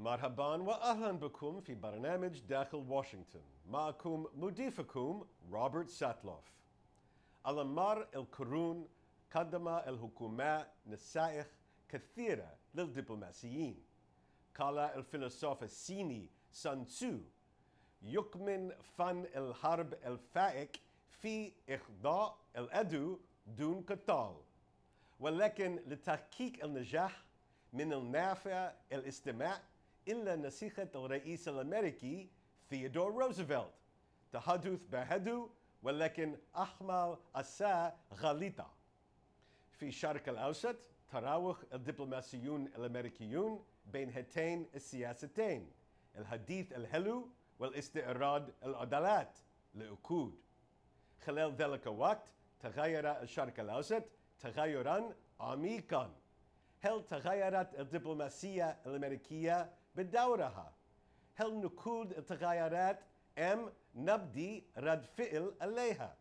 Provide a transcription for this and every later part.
مرحبا وأهلا بكم في برنامج داخل واشنطن. معكم مضيفكم روبرت ساتلوف. على مر القرون قدم الحكومات نصائح كثيرة للدبلوماسيين. قال الفيلسوف الصيني سان تسو: يكمن فن الحرب الفائق في إخضاع العدو دون قتال. ولكن لتحقيق النجاح من النافع الاستماع إلى نصيحة الرئيس الأمريكي ثيودور روزفلت: تحدث بهدوء ولكن أحمل عصا غليظة. في الشرق الأوسط تراوح الدبلوماسيون الأمريكيون بين هاتين السياستين: الحديث الحلو والاستعراض العضلات لعقود. خلال ذلك الوقت تغير الشرق الأوسط تغيرا عميقا. هل تغيرت الدبلوماسية الأمريكية بدورها؟ هل نقود التغيرات أم نبدي رد فعل عليها؟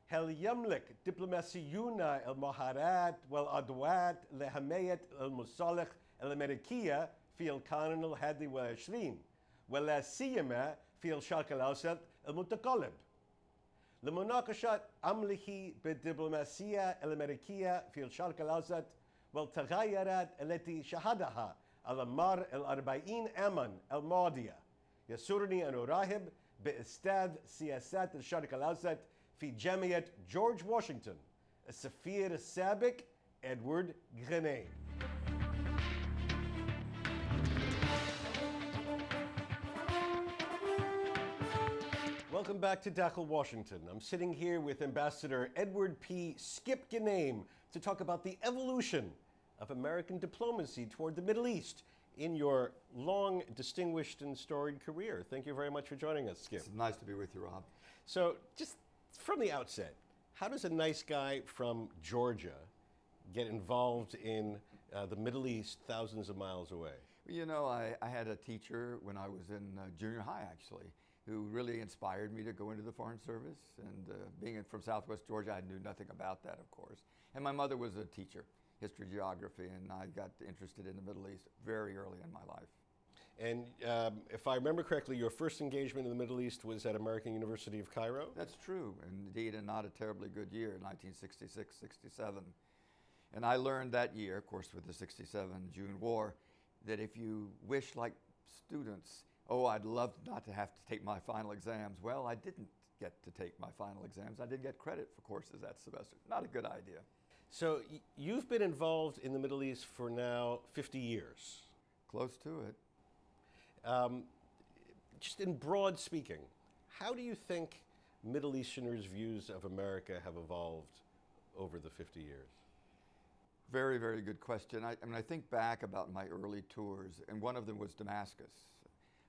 هل يملك دبلوماسيونا المهارات والأدوات لحماية المصالح الأمريكية في القرن الحادي والعشرين ولا سيما في الشرق الأوسط المتقلب؟ لمناقشة عمله بالدبلوماسية الأمريكية في الشرق الأوسط والتغيرات التي شهدها على مر 40 عاما الماضية، يسرني أن أرحب بأستاذ سياسات الشرق الأوسط في جامعة جورج واشنطن السفير السابق إدوارد غني. Welcome back to Dakhel, Washington. I'm sitting here with Ambassador Edward P. Skip Ganame to talk about the evolution of American diplomacy toward the Middle East in your long, distinguished, and storied career. Thank you very much for joining us, Skip. It's nice to be with you, Rob. So, just from the outset, how does a nice guy from Georgia get involved in the Middle East thousands of miles away? You know, I had a teacher when I was in junior high, actually, who really inspired me to go into the Foreign Service. And being from Southwest Georgia, I knew nothing about that, of course. And my mother was a teacher, history, geography, and I got interested in the Middle East very early in my life. And if I remember correctly, your first engagement in the Middle East was at American University of Cairo? That's true, indeed, and not a terribly good year, 1966, 67. And I learned that year, of course, with the 67 June War, that if you wish like students, oh, I'd love not to have to take my final exams. Well, I didn't get to take my final exams. I didn't get credit for courses that semester. Not a good idea. So you've been involved in the Middle East for now 50 years. Close to it. Just in broad speaking, how do you think Middle Easterners' views of America have evolved over the 50 years? Very, very good question. I mean, I think back about my early tours, and one of them was Damascus.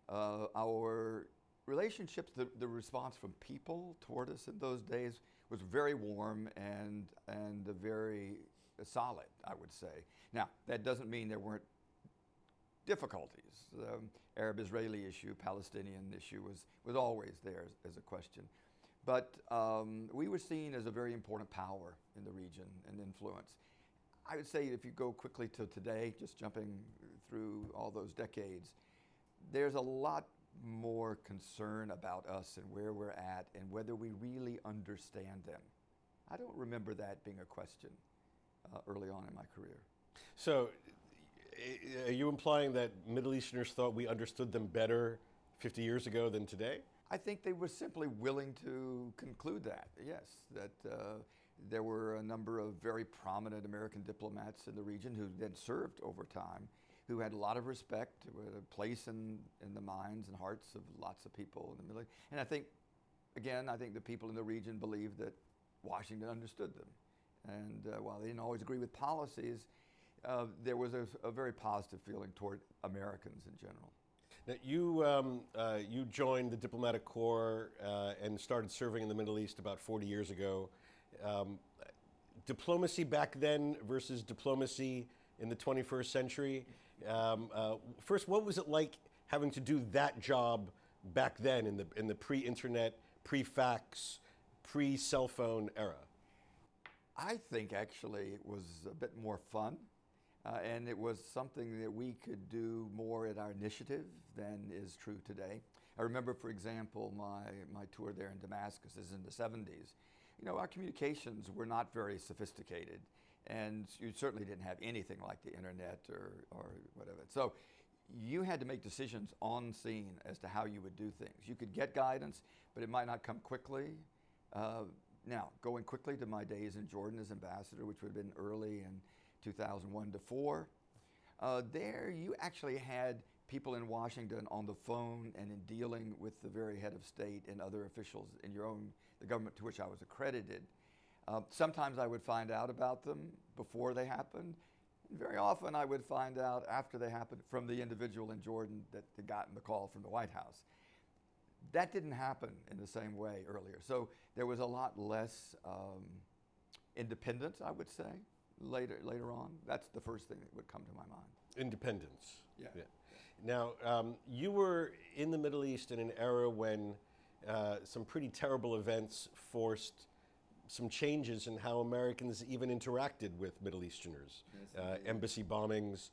Our relationships, the response from people toward us in those days was very warm and very solid, I would say. Now, that doesn't mean there weren't difficulties. The Arab-Israeli issue, Palestinian issue was always there as a question. But we were seen as a very important power in the region and influence. I would say if you go quickly to today, just jumping through all those decades, there's a lot more concern about us and where we're at and whether we really understand them. I don't remember that being a question early on in my career. So are you implying that Middle Easterners thought we understood them better 50 years ago than today? I think they were simply willing to conclude that, yes, that there were a number of very prominent American diplomats in the region who then served over time, who had a lot of respect, who had a place in the minds and hearts of lots of people in the Middle East. And I think, again, the people in the region believed that Washington understood them. And while they didn't always agree with policies, there was a very positive feeling toward Americans in general. Now, you joined the diplomatic corps and started serving in the Middle East about 40 years ago. Diplomacy back then versus diplomacy in the 21st century. First, what was it like having to do that job back then in the pre-internet, pre-fax, pre-cell phone era? I think actually it was a bit more fun. And it was something that we could do more at our initiative than is true today. I remember, for example, my tour there in Damascus is in the 70s. You know, our communications were not very sophisticated, and you certainly didn't have anything like the internet or whatever. So you had to make decisions on scene as to how you would do things. You could get guidance, but it might not come quickly. Now, going quickly to my days in Jordan as ambassador, which would have been early in 2001 to 4, there you actually had people in Washington on the phone and in dealing with the very head of state and other officials in the government to which I was accredited. Sometimes I would find out about them before they happened. Very often I would find out after they happened from the individual in Jordan that had gotten the call from the White House. That didn't happen in the same way earlier. So there was a lot less independence, I would say, later on. That's the first thing that would come to my mind. Independence. Yeah. Now, you were in the Middle East in an era when some pretty terrible events forced some changes in how Americans even interacted with Middle Easterners. Yes, embassy bombings,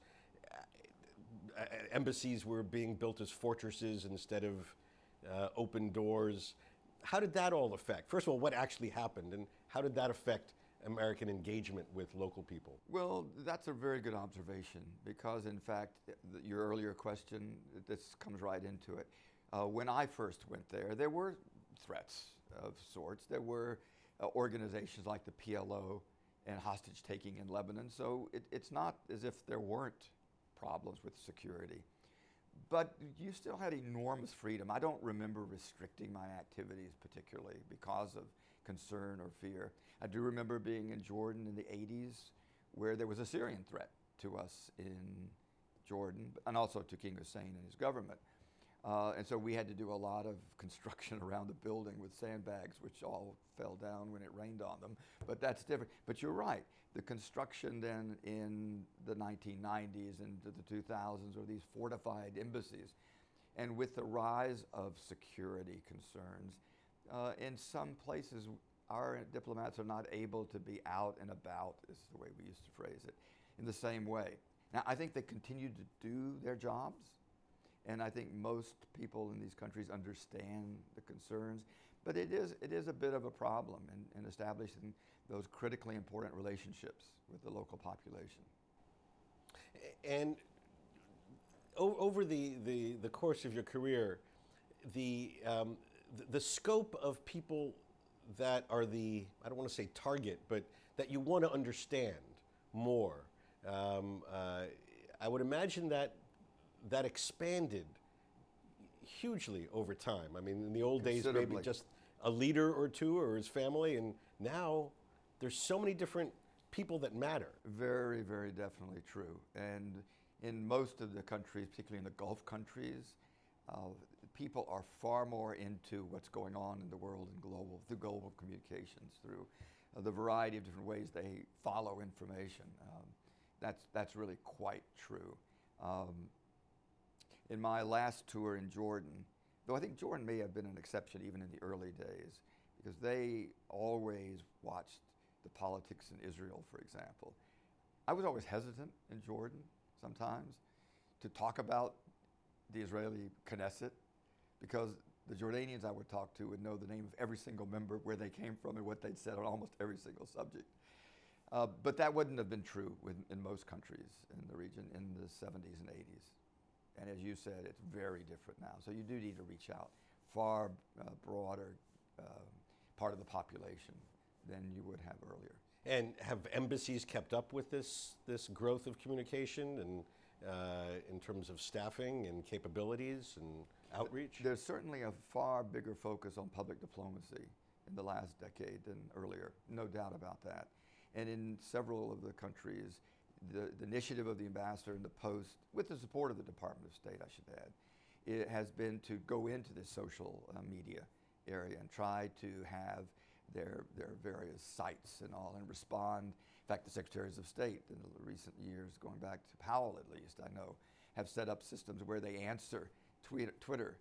embassies were being built as fortresses instead of open doors. How did that all affect? First of all, what actually happened, and how did that affect American engagement with local people? Well, that's a very good observation because, in fact, your earlier question, this comes right into it. When I first went there, there were threats of sorts. There were organizations like the PLO and hostage taking in Lebanon. So it's not as if there weren't problems with security. But you still had enormous freedom. I don't remember restricting my activities particularly because of concern or fear. I do remember being in Jordan in the 80s where there was a Syrian threat to us in Jordan and also to King Hussein and his government. And so we had to do a lot of construction around the building with sandbags, which all fell down when it rained on them. But that's different. But you're right. The construction then in the 1990s and the 2000s were these fortified embassies. And with the rise of security concerns, in some places, our diplomats are not able to be out and about, is the way we used to phrase it, in the same way. Now, I think they continue to do their jobs. And I think most people in these countries understand the concerns, but it is a bit of a problem in establishing those critically important relationships with the local population. And over the course of your career, the scope of people that are I don't want to say target, but that you want to understand more, I would imagine that expanded hugely over time. I mean, in the old days, maybe just a leader or two or his family, and now there's so many different people that matter. Very, very definitely true. And in most of the countries, particularly in the Gulf countries, people are far more into what's going on in the world and through global communications, through the variety of different ways they follow information. That's really quite true. In my last tour in Jordan, though I think Jordan may have been an exception even in the early days, because they always watched the politics in Israel, for example. I was always hesitant in Jordan sometimes to talk about the Israeli Knesset, because the Jordanians I would talk to would know the name of every single member, where they came from, and what they'd said on almost every single subject. But that wouldn't have been true in most countries in the region in the 70s and 80s. And as you said, it's very different now. So you do need to reach out far broader part of the population than you would have earlier. And have embassies kept up with this growth of communication and in terms of staffing and capabilities and outreach? There's certainly a far bigger focus on public diplomacy in the last decade than earlier, no doubt about that. And in several of the countries, the initiative of the ambassador and the post, with the support of the Department of State, I should add, it has been to go into this social media area and try to have their various sites and all and respond. In fact, the Secretaries of State in the recent years, going back to Powell at least, I know, have set up systems where they answer Twitter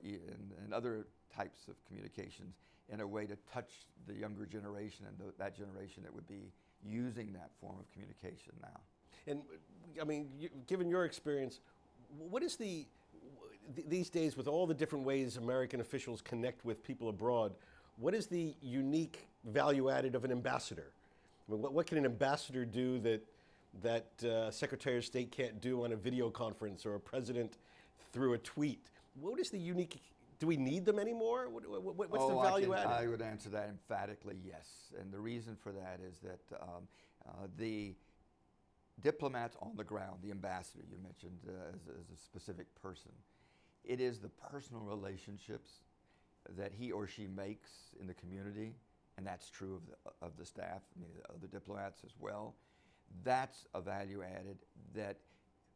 and other types of communications in a way to touch the younger generation and that generation that would be using that form of communication now. And I mean, given your experience, what is these days with all the different ways American officials connect with people abroad, what is the unique value added of an ambassador? I mean, what can an ambassador do that Secretary of State can't do on a video conference or a president through a tweet? What is the unique? Do we need them anymore? What's the value added? I would answer that emphatically yes. And the reason for that is that the diplomats on the ground, the ambassador you mentioned as a specific person, it is the personal relationships that he or she makes in the community, and that's true of the staff, the diplomats as well. That's a value added that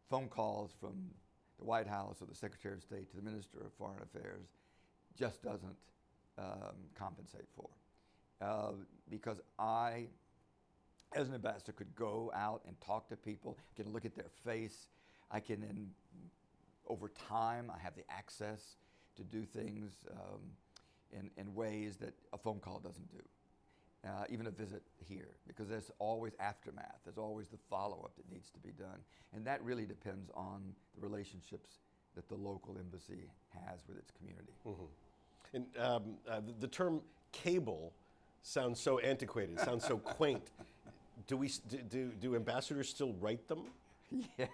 phone calls from the White House or the Secretary of State to the Minister of Foreign Affairs just doesn't compensate for. Because I, as an ambassador, could go out and talk to people, can look at their face, I can then, over time, I have the access to do things in ways that a phone call doesn't do. Even a visit here, because there's always aftermath, there's always the follow-up that needs to be done. And that really depends on the relationships that the local embassy has with its community. Mm-hmm. And the term cable sounds so antiquated, sounds so quaint. Do ambassadors still write them? Yes,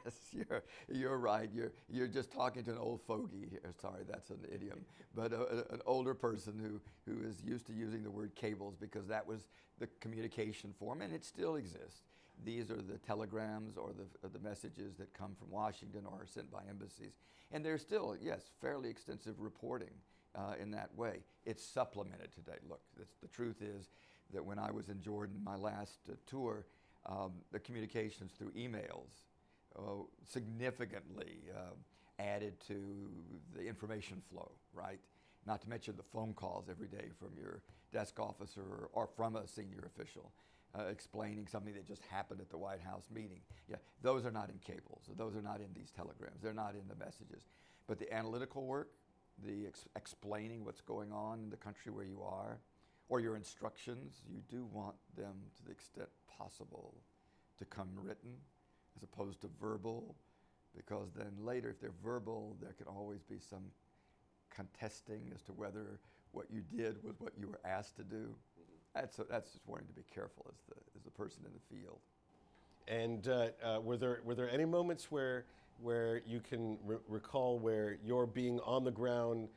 you're right. You're just talking to an old fogey here. Sorry, that's an idiom. But an older person who is used to using the word cables because that was the communication form, and it still exists. These are the telegrams or the messages that come from Washington or are sent by embassies. And there's still, yes, fairly extensive reporting in that way. It's supplemented today. Look, the truth is that when I was in Jordan, my last tour, the communications through emails significantly added to the information flow, right? Not to mention the phone calls every day from your desk officer or from a senior official explaining something that just happened at the White House meeting. Yeah, those are not in cables. Those are not in these telegrams. They're not in the messages. But the analytical work, the explaining what's going on in the country where you are, or your instructions, you do want them, to the extent possible, to come written as opposed to verbal, because then later, if they're verbal, there can always be some contesting as to whether what you did was what you were asked to do. That's just wanting to be careful as the person in the field. And were there any moments where you can recall where your being on the ground,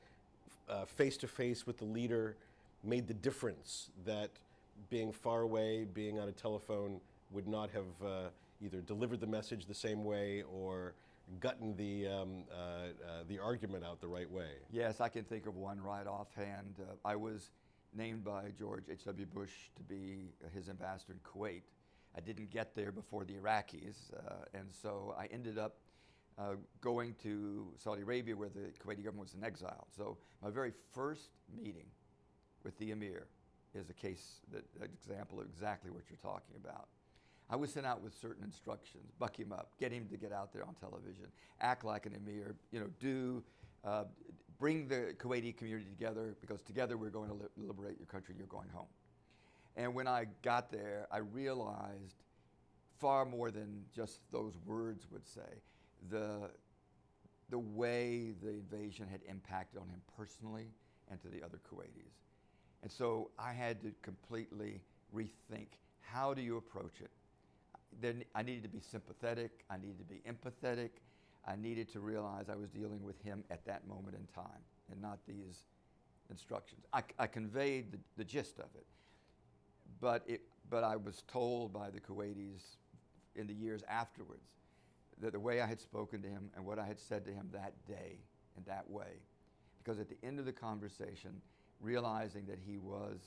face to face with the leader, made the difference that being far away, being on a telephone, would not have either delivered the message the same way or gotten the argument out the right way? Yes, I can think of one right offhand. I was named by George H.W. Bush to be his ambassador in Kuwait. I didn't get there before the Iraqis, and so I ended up going to Saudi Arabia, where the Kuwaiti government was in exile. So my very first meeting with the emir is a case, an example of exactly what you're talking about. I was sent out with certain instructions: buck him up, get him to get out there on television, act like an emir, bring the Kuwaiti community together, because together we're going to liberate your country, you're going home. And when I got there, I realized far more than just those words would say, the way the invasion had impacted on him personally and to the other Kuwaitis. And so I had to completely rethink, how do you approach it? Then I needed to be sympathetic, I needed to be empathetic, I needed to realize I was dealing with him at that moment in time and not these instructions. I conveyed the gist of it, but I was told by the Kuwaitis in the years afterwards that the way I had spoken to him and what I had said to him that day in that way, because at the end of the conversation, realizing that he was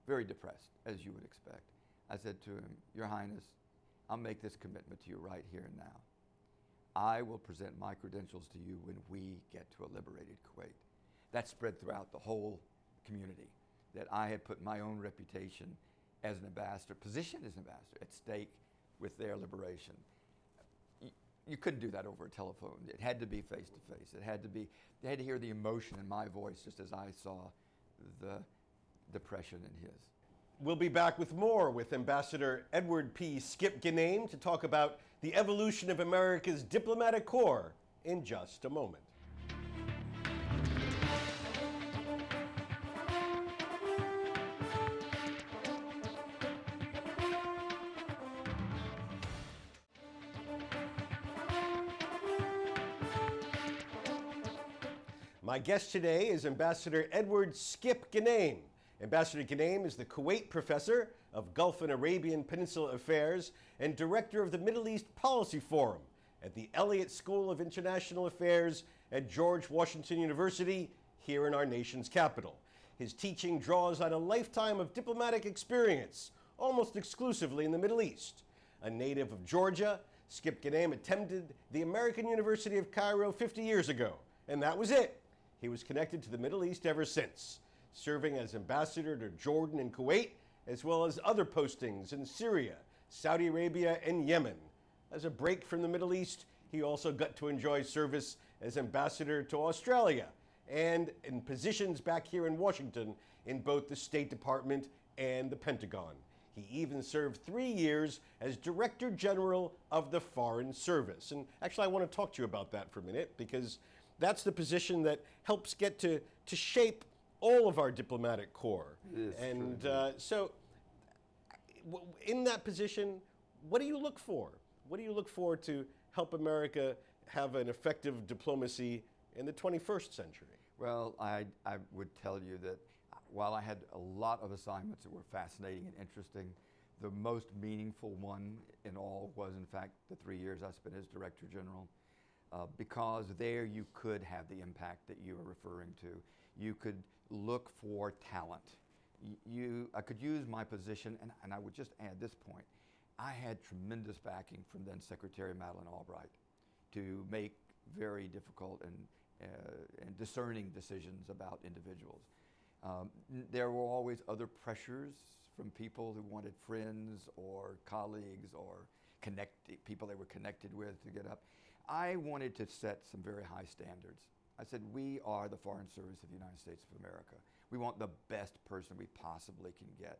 very depressed, as you would expect, I said to him, Your Highness, I'll make this commitment to you right here and now. I will present my credentials to you when we get to a liberated Kuwait. That spread throughout the whole community, that I had put my own reputation as an ambassador, position as an ambassador, at stake with their liberation. You couldn't do that over a telephone. It had to be face to face. They had to hear the emotion in my voice, just as I saw the depression in his. We'll be back with more with Ambassador Edward P. Skip Ganame to talk about the evolution of America's diplomatic corps in just a moment. My guest today is Ambassador Edward Skip Ganame. Ambassador Ganame is the Kuwait Professor of Gulf and Arabian Peninsula Affairs and Director of the Middle East Policy Forum at the Elliott School of International Affairs at George Washington University here in our nation's capital. His teaching draws on a lifetime of diplomatic experience, almost exclusively in the Middle East. A native of Georgia, Skip Ganame attended the American University of Cairo 50 years ago, and that was it. He was connected to the Middle East ever since, serving as ambassador to Jordan and Kuwait, as well as other postings in Syria, Saudi Arabia, and Yemen. As a break from the Middle East, he also got to enjoy service as ambassador to Australia and in positions back here in Washington in both the State Department and the Pentagon. He even served 3 years as Director General of the Foreign Service. And actually, I want to talk to you about that for a minute, because that's the position that helps get to shape all of our diplomatic corps. And so in that position, what do you look for? What do you look for to help America have an effective diplomacy in the 21st century? Well, I would tell you that while I had a lot of assignments that were fascinating and interesting, the most meaningful one in all was, in fact, the 3 years I spent as Director General. Because there you could have the impact that you are referring to. You could look for talent. I could use my position, and I would just add this point. I had tremendous backing from then Secretary Madeleine Albright to make very difficult and discerning decisions about individuals. There were always other pressures from people who wanted friends or colleagues or people they were connected with to get up. I wanted to set some very high standards. I said, we are the Foreign Service of the United States of America. We want the best person we possibly can get.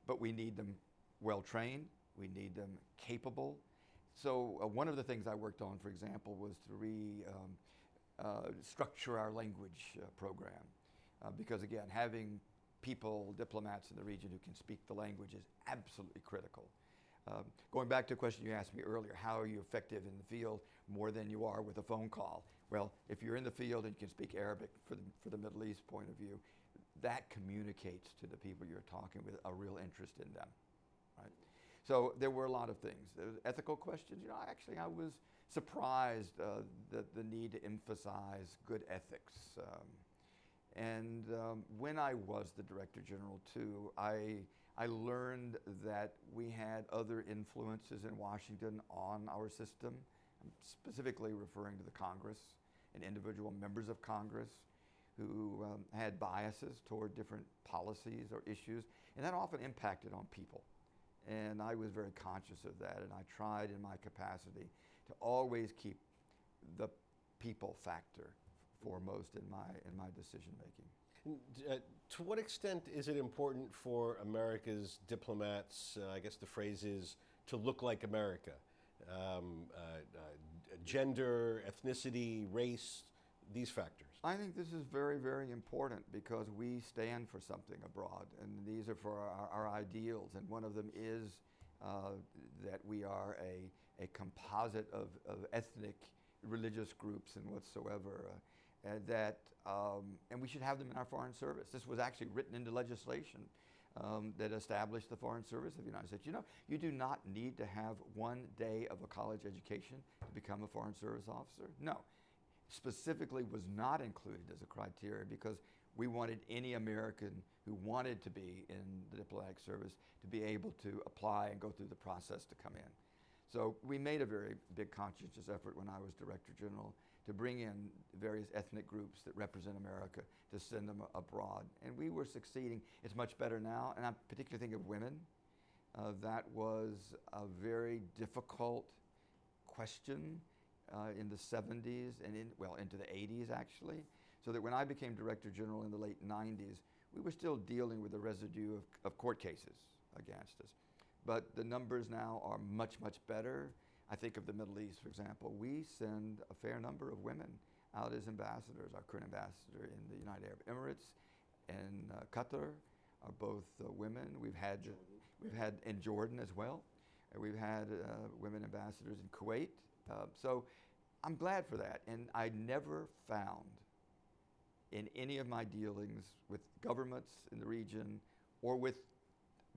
But we need them well-trained. We need them capable. So one of the things I worked on, for example, was to structure our language program. Because again, having diplomats in the region who can speak the language is absolutely critical. Going back to a question you asked me earlier, how are you effective in the field more than you are with a phone call? Well, if you're in the field and you can speak Arabic for the Middle East point of view, that communicates to the people you're talking with a real interest in them, right? So there were a lot of things. There was ethical questions. I was surprised that the need to emphasize good ethics. When I was the Director General too, I learned that we had other influences in Washington on our system. I'm specifically referring to the Congress and individual members of Congress who had biases toward different policies or issues, and that often impacted on people. And I was very conscious of that, and I tried in my capacity to always keep the people factor foremost in my decision making. To what extent is it important for America's diplomats, I guess the phrase is, to look like America? Gender, ethnicity, race, these factors. I think this is very, very important because we stand for something abroad, and these are for our ideals, and one of them is that we are a composite of ethnic, religious groups and whatsoever, and we should have them in our Foreign Service. This was actually written into legislation that established the Foreign Service of the United States. You do not need to have 1 day of a college education to become a Foreign Service officer. No. Specifically was not included as a criteria because we wanted any American who wanted to be in the diplomatic service to be able to apply and go through the process to come in. So we made a very big conscientious effort when I was Director General to bring in various ethnic groups that represent America to send them abroad. And we were succeeding. It's much better now, and I particularly think of women. That was a very difficult question in the 70s and into the 80s actually, so that when I became Director General in the late 90s, we were still dealing with the residue of court cases against us. But the numbers now are much, much better. I think of the Middle East, for example. We send a fair number of women out as ambassadors. Our current ambassador in the United Arab Emirates and Qatar are both women. We've had in Jordan as well. We've had women ambassadors in Kuwait. So I'm glad for that. And I never found in any of my dealings with governments in the region or with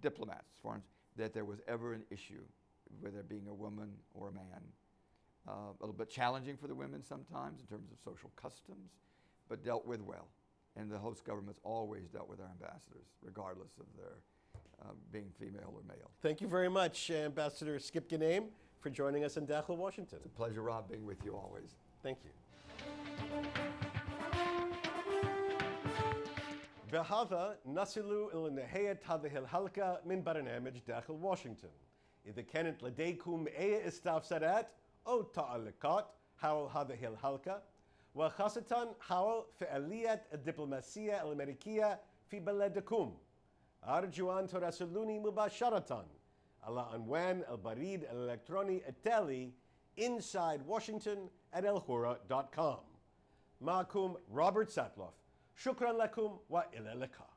diplomats, foreign, that there was ever an issue with there being a woman or a man. A little bit challenging for the women sometimes in terms of social customs, but dealt with well. And the host governments always dealt with our ambassadors, regardless of their being female or male. Thank you very much, Ambassador Skip Ghanem, for joining us in Dakhel, Washington. It's a pleasure, Rob, being with you always. Thank you. بهذا نصل إلى نهاية هذه الحلقة من برنامج داخل واشنطن. إذا كانت لديكم أي استفسارات أو تعليقات حول هذه الحلقة وخاصة حول فعالية الدبلوماسية الأمريكية في بلدكم، أرجو أن تراسلوني مباشرة على عنوان البريد الإلكتروني التالي insidewashington@elhura.com. معكم روبرت ساتلوف. شكرا لكم وإلى اللقاء.